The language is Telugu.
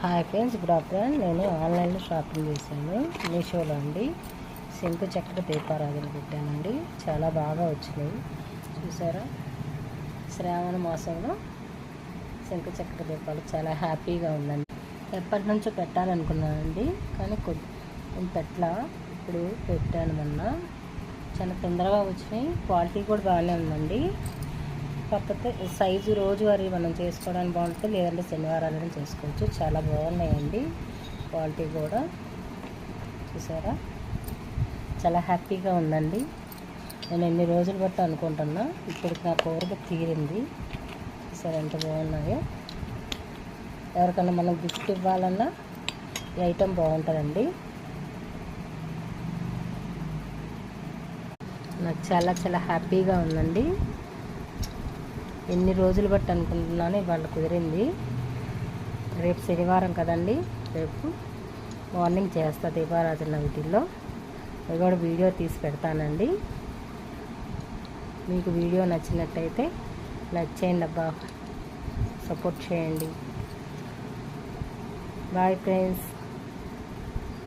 Hi friends, good afternoon. నేను ఆన్లైన్లో షాపింగ్ చేశాను, మీషోలో అండి. శంకు చక్ర దీపారాధన పెట్టానండి. చాలా బాగా వచ్చినాయి, చూసారా. శ్రావణ మాసంలో శంకు చక్ర దీపాలు చాలా హ్యాపీగా ఉందండి. ఎప్పటి నుంచో పెట్టాలనుకున్నానండి, కానీ నేను పెట్టలా. ఇప్పుడు పెట్టాను మొన్న. చాలా తొందరగా వచ్చినాయి, క్వాలిటీ కూడా బాగానే ఉందండి. కాకపోతే సైజు రోజువారీ మనం చేసుకోవడానికి బాగుంటుంది, లేదంటే శనివారాలను చేసుకోవచ్చు. చాలా బాగున్నాయండి, క్వాలిటీ కూడా చూసారా. చాలా హ్యాపీగా ఉందండి. నేను ఎన్ని రోజులు బట్టి అనుకుంటున్నా, ఇప్పుడు నా కోరిక తీరింది. చూసారా ఎంత బాగున్నాయో. ఎవరికన్నా మనం గిఫ్ట్ ఇవ్వాలన్నా ఈ ఐటెం బాగుంటుందండి. నాకు చాలా చాలా హ్యాపీగా ఉందండి. ఎన్ని రోజులు బట్టి అనుకుంటున్నాను, ఇవాళ కుదిరింది. రేపు శనివారం కదండి, రేపు మార్నింగ్ చేస్తా దీపారాధన వీటిల్లో. అది కూడా వీడియో తీసి పెడతానండి. మీకు వీడియో నచ్చినట్టయితే లైక్ చేయండి అబ్బా, సపోర్ట్ చేయండి. Bye friends.